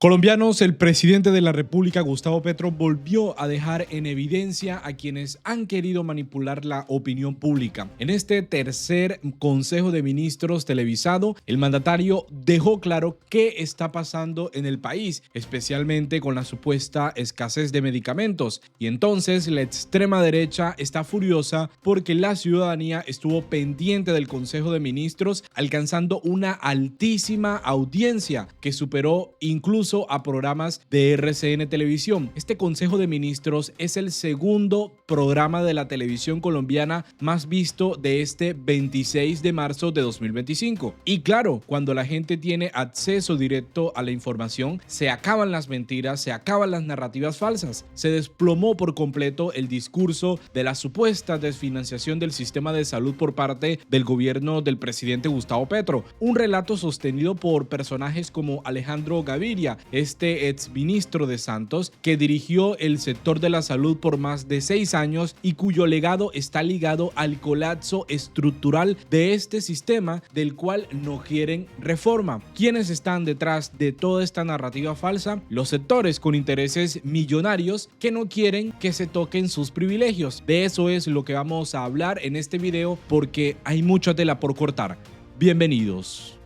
Colombianos, el presidente de la República, Gustavo Petro, volvió a dejar en evidencia a quienes han querido manipular la opinión pública. En este tercer Consejo de Ministros televisado, el mandatario dejó claro qué está pasando en el país, especialmente con la supuesta escasez de medicamentos. Y entonces la extrema derecha está furiosa porque la ciudadanía estuvo pendiente del Consejo de Ministros, alcanzando una altísima audiencia que superó incluso a programas de RCN Televisión. Este Consejo de Ministros es el segundo programa de la televisión colombiana más visto de este 26 de marzo de 2025. Y claro, cuando la gente tiene acceso directo a la información, se acaban las mentiras, se acaban las narrativas falsas. Se desplomó por completo el discurso de la supuesta desfinanciación del sistema de salud por parte del gobierno del presidente Gustavo Petro. Un relato sostenido por personajes como Alejandro Gaviria, este exministro de Santos, que dirigió el sector de la salud por más de 6 años y cuyo legado está ligado al colapso estructural de este sistema del cual no quieren reforma. ¿Quiénes están detrás de toda esta narrativa falsa? Los sectores con intereses millonarios que no quieren que se toquen sus privilegios. De eso es lo que vamos a hablar en este video porque hay mucha tela por cortar. Bienvenidos.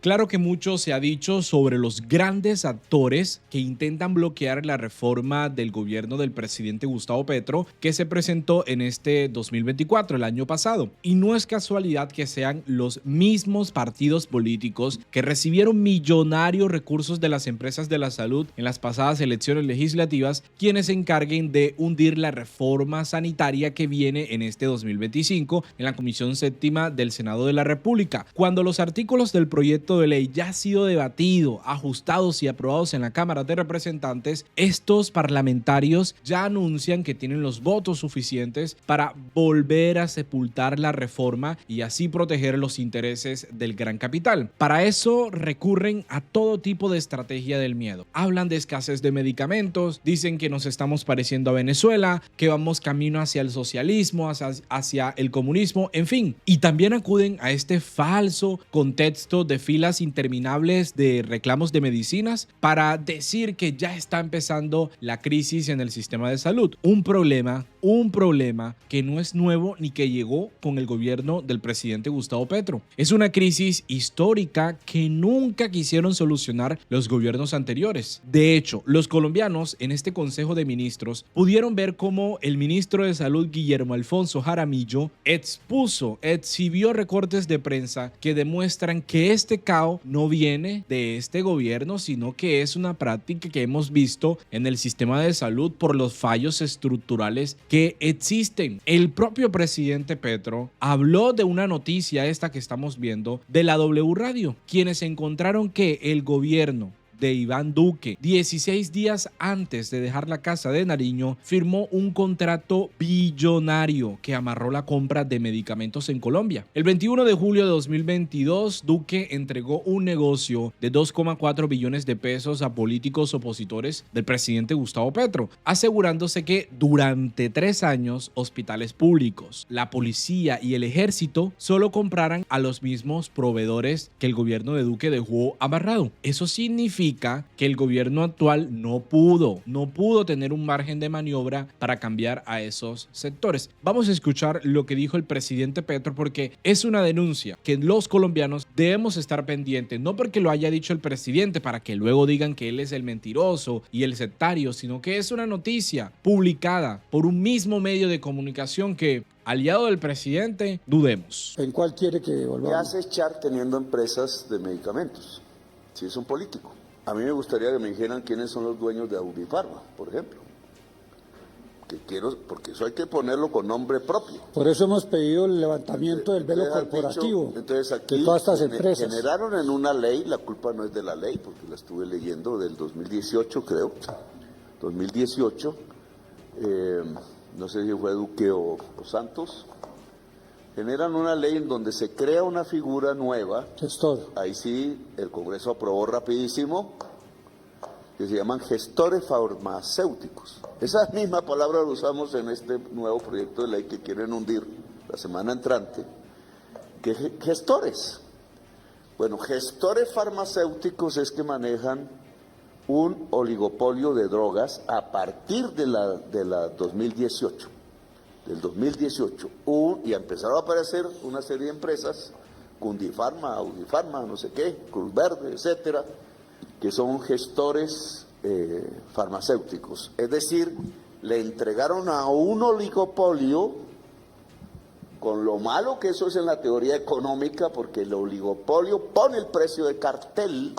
Claro que mucho se ha dicho sobre los grandes actores que intentan bloquear la reforma del gobierno del presidente Gustavo Petro que se presentó en este 2024, el año pasado. Y no es casualidad que sean los mismos partidos políticos que recibieron millonarios recursos de las empresas de la salud en las pasadas elecciones legislativas quienes se encarguen de hundir la reforma sanitaria que viene en este 2025 en la Comisión Séptima del Senado de la República. Cuando los artículos del proyecto de ley ya ha sido debatido, ajustados y aprobados en la Cámara de Representantes, estos parlamentarios ya anuncian que tienen los votos suficientes para volver a sepultar la reforma y así proteger los intereses del gran capital. Para eso recurren a todo tipo de estrategia del miedo. Hablan de escasez de medicamentos, dicen que nos estamos pareciendo a Venezuela, que vamos camino hacia el socialismo, hacia el comunismo, en fin. Y también acuden a este falso contexto de filas interminables de reclamos de medicinas para decir que ya está empezando la crisis en el sistema de salud. Un problema que no es nuevo ni que llegó con el gobierno del presidente Gustavo Petro. Es una crisis histórica que nunca quisieron solucionar los gobiernos anteriores. De hecho, los colombianos en este Consejo de Ministros pudieron ver cómo el ministro de Salud Guillermo Alfonso Jaramillo exhibió recortes de prensa que demuestran que este caos no viene de este gobierno, sino que es una práctica que hemos visto en el sistema de salud por los fallos estructurales que existen. El propio presidente Petro habló de una noticia esta que estamos viendo de la W Radio, quienes encontraron que el gobierno de Iván Duque, 16 días antes de dejar la Casa de Nariño, firmó un contrato billonario que amarró la compra de medicamentos en Colombia. El 21 de julio de 2022, Duque entregó un negocio de 2,4 billones de pesos a políticos opositores del presidente Gustavo Petro, asegurándose que durante 3 años hospitales públicos, la policía y el ejército solo compraran a los mismos proveedores que el gobierno de Duque dejó amarrado. Eso significa que el gobierno actual no pudo tener un margen de maniobra para cambiar a esos sectores. Vamos a escuchar lo que dijo el presidente Petro porque es una denuncia que los colombianos debemos estar pendientes, no porque lo haya dicho el presidente para que luego digan que él es el mentiroso y el sectario, sino que es una noticia publicada por un mismo medio de comunicación que, aliado del presidente, dudemos. ¿En cuál quiere que volvamos? ¿Qué hace Char teniendo empresas de medicamentos? Si es un político. A mí me gustaría que me dijeran quiénes son los dueños de Audifarma, por ejemplo. Porque eso hay que ponerlo con nombre propio. Por eso hemos pedido el levantamiento del velo corporativo aquí de todas estas empresas. Generaron en una ley, la culpa no es de la ley, porque la estuve leyendo del 2018, creo. 2018, no sé si fue Duque o Santos. Generan una ley en donde se crea una figura nueva. Gestor. Ahí sí, el Congreso aprobó rapidísimo, que se llaman gestores farmacéuticos. Esa misma palabra la usamos en este nuevo proyecto de ley que quieren hundir la semana entrante, que gestores. Bueno, gestores farmacéuticos es que manejan un oligopolio de drogas a partir de la 2018. Del 2018. Y empezaron a aparecer una serie de empresas, Cundifarma, Audifarma, no sé qué, Cruz Verde, etcétera, que son gestores farmacéuticos. Es decir, le entregaron a un oligopolio, con lo malo que eso es en la teoría económica, porque el oligopolio pone el precio de cartel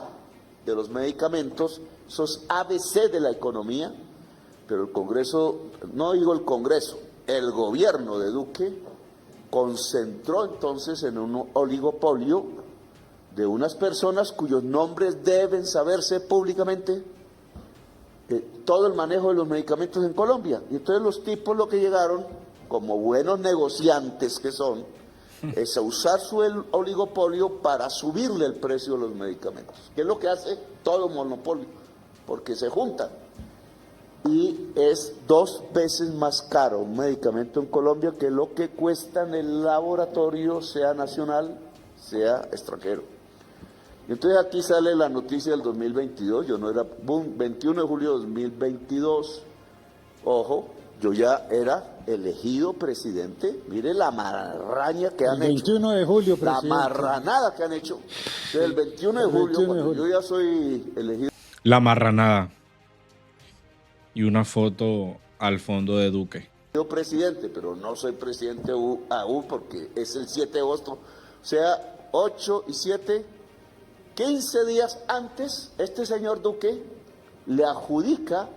de los medicamentos, eso es ABC de la economía, pero el Congreso, no digo el Congreso, el gobierno de Duque concentró entonces en un oligopolio de unas personas cuyos nombres deben saberse públicamente, todo el manejo de los medicamentos en Colombia. Y entonces los tipos lo que llegaron, como buenos negociantes que son, es a usar su oligopolio para subirle el precio de los medicamentos, que es lo que hace todo monopolio, porque se juntan. Y es 2 veces más caro un medicamento en Colombia que lo que cuesta en el laboratorio, sea nacional, sea extranjero. Y entonces aquí sale la noticia del 2022, yo no era, 21 de julio de 2022, ojo, yo ya era elegido presidente. Mire la marraña que han hecho. El 21 de julio, presidente. La marranada que han hecho. Desde el 21 de julio, cuando yo ya soy elegido. La marranada. Y una foto al fondo de Duque. Yo presidente, pero no soy presidente aún porque es el 7 de agosto. O sea, 8 y 7, 15 días antes, este señor Duque le adjudica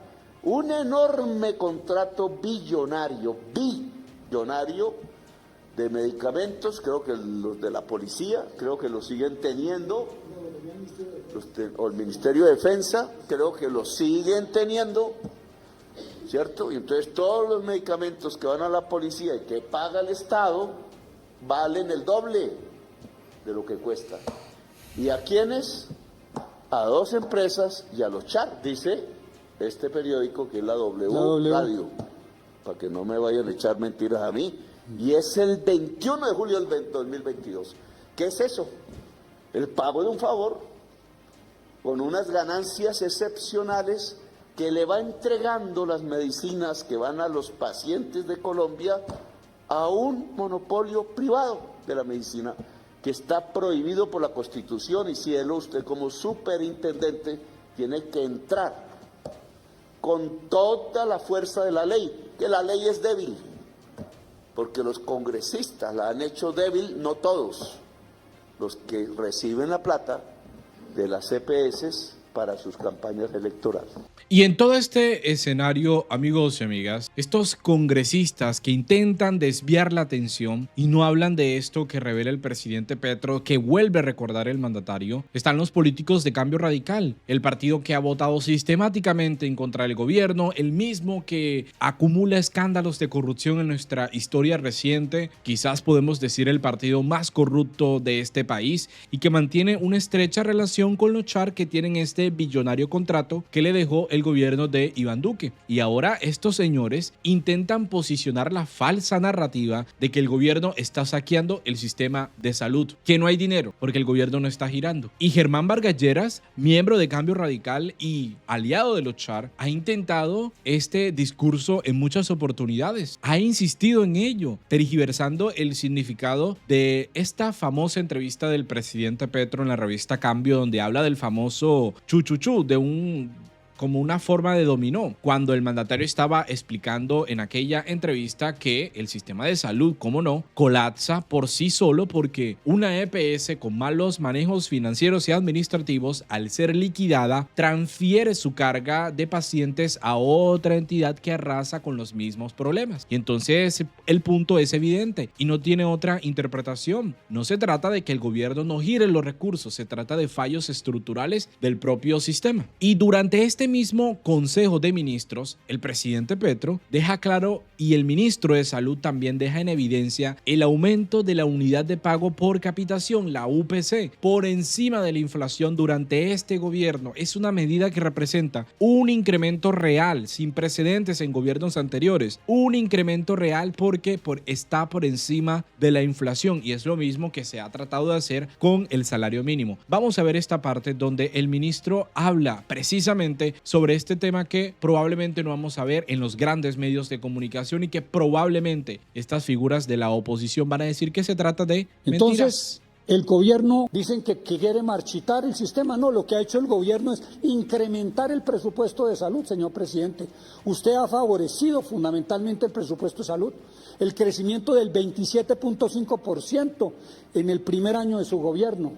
un enorme contrato billonario de medicamentos, creo que los de la policía, creo que los siguen teniendo, o el Ministerio de Defensa, creo que los siguen teniendo, ¿cierto? Y entonces todos los medicamentos que van a la policía y que paga el Estado valen el doble de lo que cuesta. ¿Y a quiénes? A 2 empresas y a los char, dice este periódico que es la W Radio, para que no me vayan a echar mentiras a mí. Y es el 21 de julio del 2022. ¿Qué es eso? El pago de un favor con unas ganancias excepcionales que le va entregando las medicinas que van a los pacientes de Colombia a un monopolio privado de la medicina que está prohibido por la Constitución. Y cielo, usted como superintendente tiene que entrar con toda la fuerza de la ley, que la ley es débil, porque los congresistas la han hecho débil, no todos, los que reciben la plata de las EPS para sus campañas electorales. Y en todo este escenario, amigos y amigas, estos congresistas que intentan desviar la atención y no hablan de esto que revela el presidente Petro, que vuelve a recordar el mandatario, están los políticos de Cambio Radical, el partido que ha votado sistemáticamente en contra del gobierno, el mismo que acumula escándalos de corrupción en nuestra historia reciente, quizás podemos decir el partido más corrupto de este país y que mantiene una estrecha relación con los char que tienen este billonario contrato que le dejó el gobierno de Iván Duque. Y ahora estos señores intentan posicionar la falsa narrativa de que el gobierno está saqueando el sistema de salud, que no hay dinero porque el gobierno no está girando. Y Germán Vargas Lleras, miembro de Cambio Radical y aliado de los char, ha intentado este discurso en muchas oportunidades. Ha insistido en ello, tergiversando el significado de esta famosa entrevista del presidente Petro en la revista Cambio, donde habla del famoso chuchuchú, como una forma de dominó, cuando el mandatario estaba explicando en aquella entrevista que el sistema de salud, cómo no, colapsa por sí solo porque una EPS con malos manejos financieros y administrativos, al ser liquidada, transfiere su carga de pacientes a otra entidad que arrasa con los mismos problemas. Y entonces el punto es evidente y no tiene otra interpretación. No se trata de que el gobierno no gire los recursos, se trata de fallos estructurales del propio sistema. Y durante este mismo Consejo de Ministros, el presidente Petro deja claro y el ministro de Salud también deja en evidencia el aumento de la unidad de pago por capitación, la UPC, por encima de la inflación durante este gobierno. Es una medida que representa un incremento real, sin precedentes en gobiernos anteriores, un incremento real porque está por encima de la inflación, y es lo mismo que se ha tratado de hacer con el salario mínimo. Vamos a ver esta parte donde el ministro habla precisamente sobre este tema que probablemente no vamos a ver en los grandes medios de comunicación y que probablemente estas figuras de la oposición van a decir que se trata de mentiras. Entonces, el gobierno dicen que quiere marchitar el sistema. No, lo que ha hecho el gobierno es incrementar el presupuesto de salud, señor presidente. Usted ha favorecido fundamentalmente el presupuesto de salud, el crecimiento del 27.5% en el primer año de su gobierno,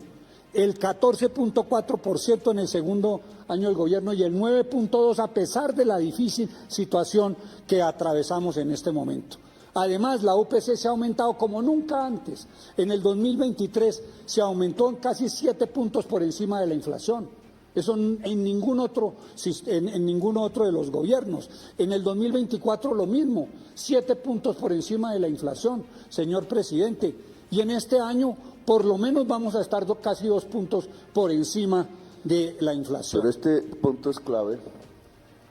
el 14.4% en el segundo año del gobierno y el 9.2% a pesar de la difícil situación que atravesamos en este momento. Además, la UPC se ha aumentado como nunca antes. En el 2023 se aumentó en casi 7 puntos por encima de la inflación. Eso en ningún otro de los gobiernos. En el 2024 lo mismo, 7 puntos por encima de la inflación, señor presidente. Y en este año por lo menos vamos a estar casi 2 puntos por encima de la inflación. Pero este punto es clave.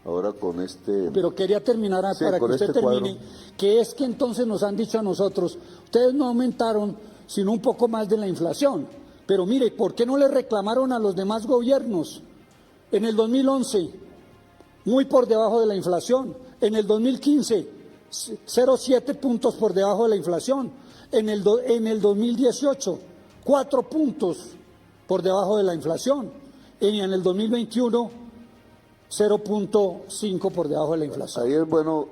Ahora con este... Pero quería terminar para que usted termine, que es que entonces nos han dicho a nosotros, ustedes no aumentaron sino un poco más de la inflación, pero mire, ¿por qué no le reclamaron a los demás gobiernos? En el 2011, muy por debajo de la inflación, en el 2015, 0,7 puntos por debajo de la inflación, en el 2018, 4 puntos por debajo de la inflación, y en el 2021, 0.5 por debajo de la inflación. Ahí es bueno,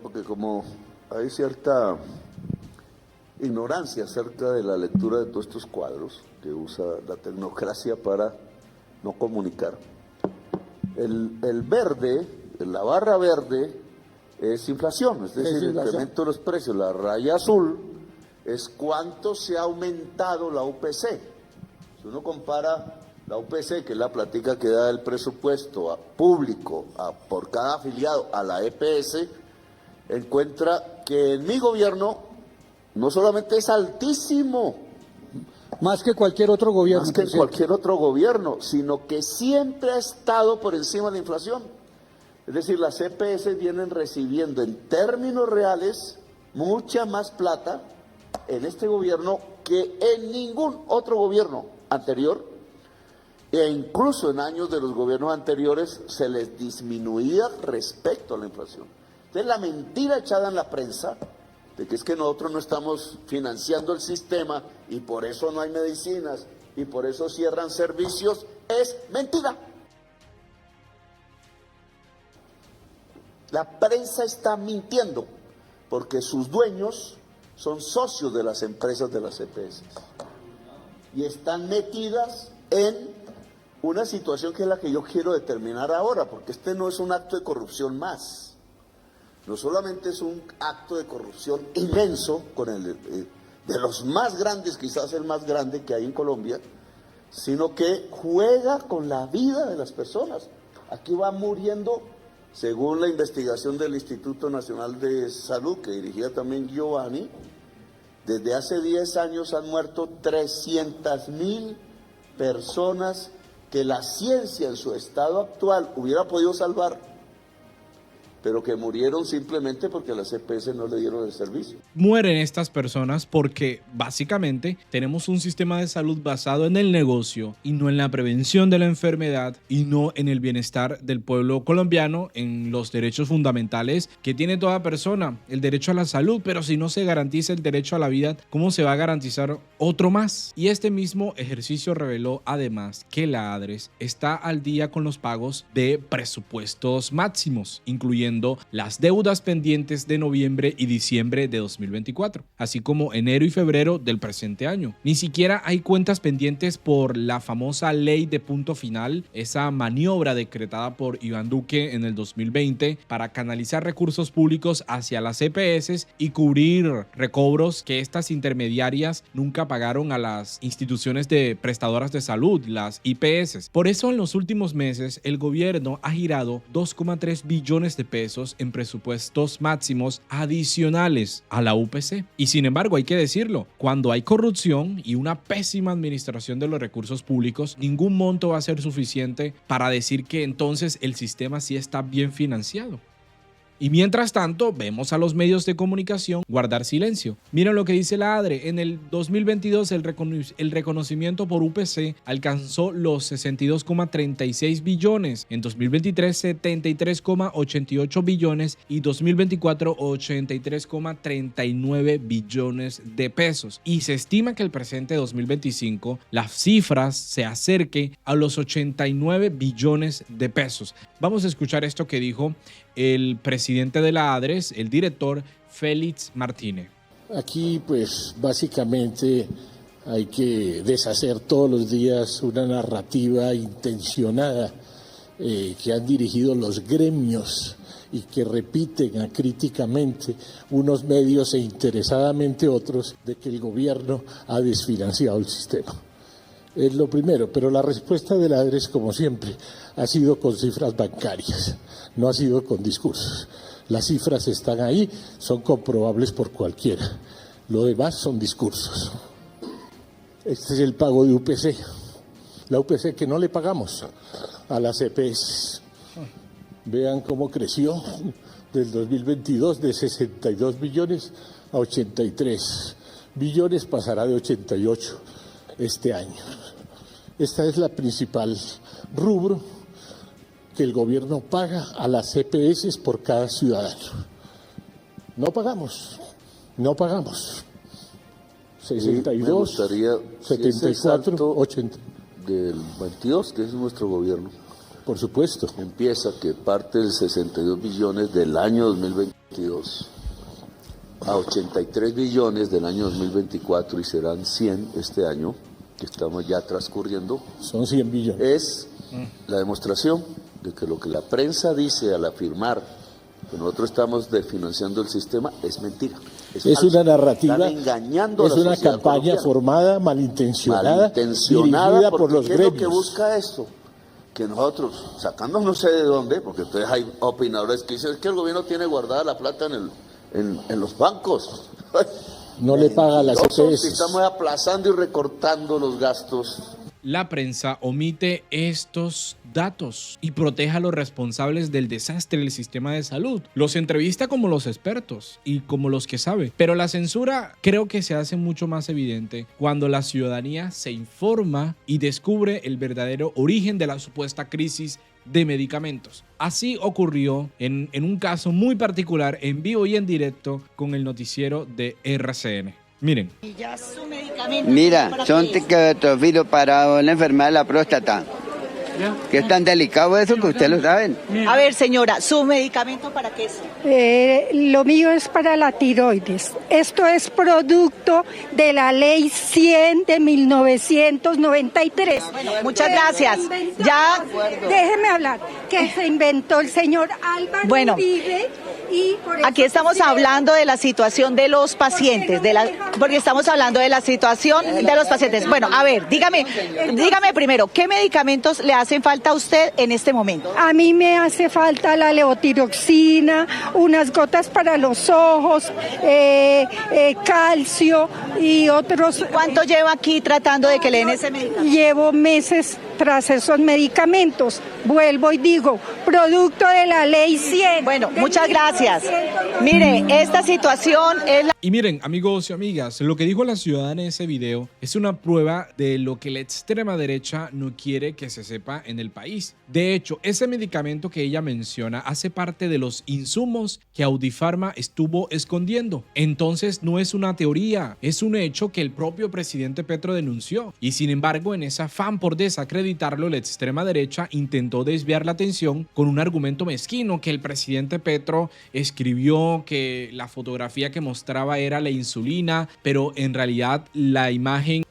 porque como hay cierta ignorancia acerca de la lectura de todos estos cuadros que usa la tecnocracia para no comunicar. El verde, la barra verde, es inflación, es decir, el incremento de los precios. La raya azul es cuánto se ha aumentado la UPC. Si uno compara la UPC, que es la plática que da el presupuesto público por cada afiliado a la EPS, encuentra que en mi gobierno no solamente es altísimo, más que cualquier otro gobierno, más que cualquier otro gobierno, sino que siempre ha estado por encima de la inflación. Es decir, las EPS vienen recibiendo en términos reales mucha más plata en este gobierno que en ningún otro gobierno anterior. E incluso en años de los gobiernos anteriores se les disminuía respecto a la inflación. Entonces la mentira echada en la prensa de que es que nosotros no estamos financiando el sistema y por eso no hay medicinas y por eso cierran servicios es mentira. La prensa está mintiendo porque sus dueños son socios de las empresas de las EPS y están metidas en una situación que es la que yo quiero determinar ahora, porque este no es un acto de corrupción más. No solamente es un acto de corrupción inmenso, de los más grandes, quizás el más grande que hay en Colombia, sino que juega con la vida de las personas. Aquí va muriendo, según la investigación del Instituto Nacional de Salud, que dirigía también Giovanni, desde hace 10 años han muerto 300.000 personas que la ciencia en su estado actual hubiera podido salvar, pero que murieron simplemente porque las EPS no le dieron el servicio. Mueren estas personas porque básicamente tenemos un sistema de salud basado en el negocio y no en la prevención de la enfermedad y no en el bienestar del pueblo colombiano, en los derechos fundamentales que tiene toda persona, el derecho a la salud. Pero si no se garantiza el derecho a la vida, ¿cómo se va a garantizar otro más? Y este mismo ejercicio reveló además que la ADRES está al día con los pagos de presupuestos máximos, incluyendo incluyendo las deudas pendientes de noviembre y diciembre de 2024, así como enero y febrero del presente año. Ni siquiera hay cuentas pendientes por la famosa ley de punto final, esa maniobra decretada por Iván Duque en el 2020 para canalizar recursos públicos hacia las EPS y cubrir recobros que estas intermediarias nunca pagaron a las instituciones de prestadoras de salud, las IPS. Por eso en los últimos meses el gobierno ha girado 2,3 billones de pesos en presupuestos máximos adicionales a la UPC. Y sin embargo, hay que decirlo, cuando hay corrupción y una pésima administración de los recursos públicos, ningún monto va a ser suficiente para decir que entonces el sistema sí está bien financiado. Y mientras tanto, vemos a los medios de comunicación guardar silencio. Miren lo que dice la ADRE. En el 2022, el reconocimiento por UPC alcanzó los 62,36 billones. En 2023, 73,88 billones. Y 2024, 83,39 billones de pesos. Y se estima que el presente 2025, las cifras se acerque a los 89 billones de pesos. Vamos a escuchar esto que dijo el presidente de la ADRES, el director Félix Martínez. Aquí pues básicamente hay que deshacer todos los días una narrativa intencionada que han dirigido los gremios y que repiten acríticamente unos medios e interesadamente otros de que el gobierno ha desfinanciado el sistema. Es lo primero, pero la respuesta de la ADRES, como siempre, ha sido con cifras bancarias, no ha sido con discursos. Las cifras están ahí, son comprobables por cualquiera. Lo demás son discursos. Este es el pago de UPC. La UPC que no le pagamos a las EPS. Vean cómo creció del 2022 de 62 billones a 83 billones, pasará de 88 este año. Esta es la principal rubro que el gobierno paga a las EPS por cada ciudadano. No pagamos. 62, 74, 80. Del 22, que es nuestro gobierno. Por supuesto. Empieza que parte de 62 billones del año 2022 a 83 billones del año 2024 y serán 100 este año, que estamos ya transcurriendo. Son 100 billones. Es la demostración de que lo que la prensa dice al afirmar que nosotros estamos desfinanciando el sistema es mentira. Es una narrativa, están engañando es a la una sociedad campaña colombiana. Malintencionada, dirigida por los ¿qué es lo que gremios. busca esto? Que nosotros, sacando no sé de dónde, porque entonces hay opinadores que dicen que el gobierno tiene guardada la plata en los bancos. No le paga a las EPS. Estamos aplazando y recortando los gastos. La prensa omite estos datos y protege a los responsables del desastre del sistema de salud. Los entrevista como los expertos y como los que saben. Pero la censura creo que se hace mucho más evidente cuando la ciudadanía se informa y descubre el verdadero origen de la supuesta crisis de medicamentos. Así ocurrió en un caso muy particular en vivo y en directo con el noticiero de RCN. Miren. Mira, son tequetrofilo para una enfermedad de la próstata. Que es tan delicado eso que ustedes lo saben. A ver, señora, ¿su medicamento para qué es? Lo mío es para la tiroides. Esto es producto de la ley 100 de 1993. Bueno, muchas gracias. Ya. Déjeme hablar. Que se inventó el señor Álvaro Uribe. Y por eso aquí estamos hablando de la situación de los pacientes, porque estamos hablando de la situación de los pacientes. Bueno, a ver, dígame primero, ¿qué medicamentos le hacen falta a usted en este momento? A mí me hace falta la levotiroxina, unas gotas para los ojos, calcio y otros. ¿Cuánto lleva aquí tratando de que le den ese medicamento? Llevo meses tras esos medicamentos. Vuelvo y digo, producto de la ley 100. Bueno, muchas gracias. Mire, esta situación es Y miren, amigos y amigas, lo que dijo la ciudadana en ese video es una prueba de lo que la extrema derecha no quiere que se sepa en el país. De hecho, ese medicamento que ella menciona hace parte de los insumos que Audipharma estuvo escondiendo. Entonces no es una teoría, es un hecho que el propio presidente Petro denunció. Y sin embargo, en ese afán por desacreditarlo, la extrema derecha intentó desviar la atención con con un argumento mezquino que el presidente Petro escribió que la fotografía que mostraba era la insulina, pero en realidad la imagen...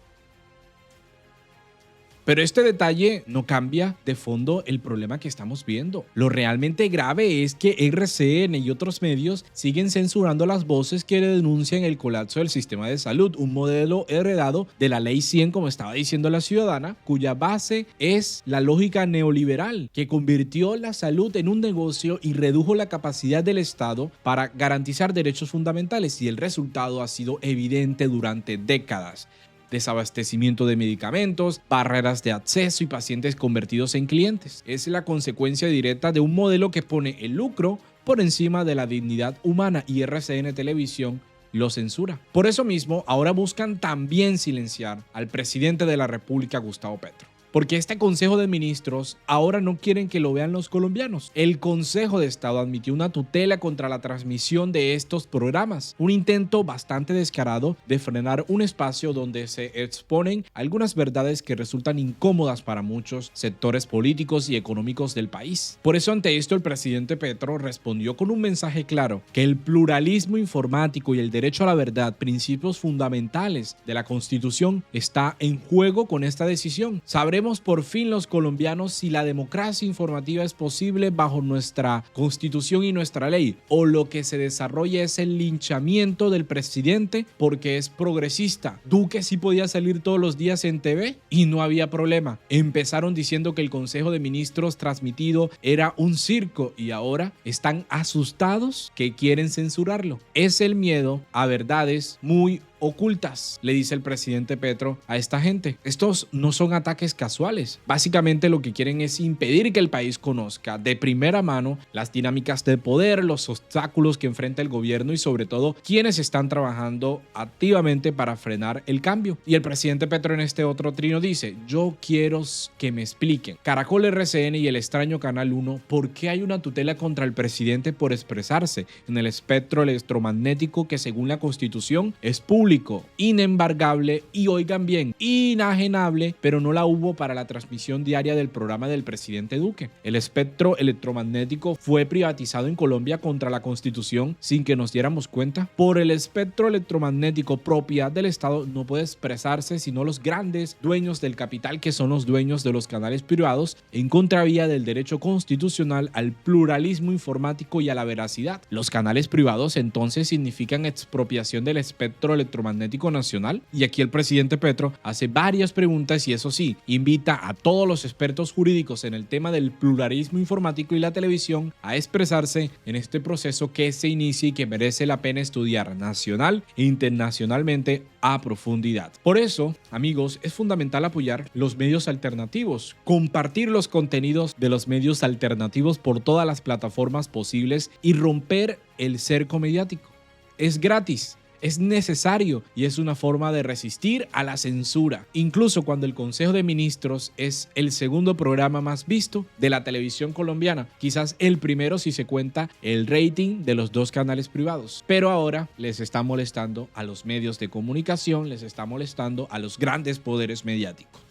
Pero este detalle no cambia de fondo el problema que estamos viendo. Lo realmente grave es que RCN y otros medios siguen censurando las voces que denuncian el colapso del sistema de salud, un modelo heredado de la Ley 100, como estaba diciendo la ciudadana, cuya base es la lógica neoliberal, que convirtió la salud en un negocio y redujo la capacidad del Estado para garantizar derechos fundamentales, y el resultado ha sido evidente durante décadas. Desabastecimiento de medicamentos, barreras de acceso y pacientes convertidos en clientes. Es la consecuencia directa de un modelo que pone el lucro por encima de la dignidad humana, y RCN Televisión lo censura. Por eso mismo, ahora buscan también silenciar al presidente de la República, Gustavo Petro. Porque este Consejo de Ministros ahora no quieren que lo vean los colombianos. El Consejo de Estado admitió una tutela contra la transmisión de estos programas, un intento bastante descarado de frenar un espacio donde se exponen algunas verdades que resultan incómodas para muchos sectores políticos y económicos del país. Por eso, ante esto, el presidente Petro respondió con un mensaje claro: que el pluralismo informático y el derecho a la verdad, principios fundamentales de la Constitución, está en juego con esta decisión. Sabremos por fin los colombianos si la democracia informativa es posible bajo nuestra Constitución y nuestra ley, o lo que se desarrolla es el linchamiento del presidente porque es progresista. Duque sí podía salir todos los días en TV y no había problema. Empezaron diciendo que el Consejo de Ministros transmitido era un circo y ahora están asustados que quieren censurarlo. Es el miedo a verdades muy ocultas, le dice el presidente Petro a esta gente. Estos no son ataques casuales. Básicamente lo que quieren es impedir que el país conozca de primera mano las dinámicas de poder, los obstáculos que enfrenta el gobierno y sobre todo quienes están trabajando activamente para frenar el cambio. Y el presidente Petro en este otro trino dice: yo quiero que me expliquen, Caracol, RCN y el extraño Canal 1, por qué hay una tutela contra el presidente por expresarse en el espectro electromagnético que según la Constitución es público, inembargable y, oigan bien, inajenable, pero no la hubo para la transmisión diaria del programa del presidente Duque. El espectro electromagnético fue privatizado en Colombia contra la Constitución sin que nos diéramos cuenta. Por el espectro electromagnético, propiedad del Estado, no puede expresarse sino los grandes dueños del capital, que son los dueños de los canales privados, en contravía del derecho constitucional al pluralismo informático y a la veracidad. Los canales privados entonces significan expropiación del espectro electromagnético nacional, y aquí el presidente Petro hace varias preguntas y, eso sí, invita a todos los expertos jurídicos en el tema del pluralismo informático y la televisión a expresarse en este proceso que se inicia y que merece la pena estudiar nacional e internacionalmente a profundidad. Por eso, amigos, es fundamental apoyar los medios alternativos, compartir los contenidos de los medios alternativos por todas las plataformas posibles y romper el cerco mediático. Es gratis, es necesario y es una forma de resistir a la censura. Incluso cuando el Consejo de Ministros es el segundo programa más visto de la televisión colombiana, quizás el primero si se cuenta el rating de los dos canales privados. Pero ahora les está molestando a los medios de comunicación, les está molestando a los grandes poderes mediáticos.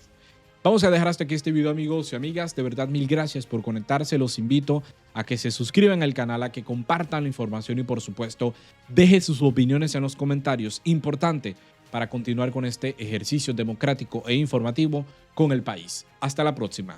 Vamos a dejar hasta aquí este video, amigos y amigas. De verdad, mil gracias por conectarse. Los invito a que se suscriban al canal, a que compartan la información y, por supuesto, dejen sus opiniones en los comentarios. Importante para continuar con este ejercicio democrático e informativo con el país. Hasta la próxima.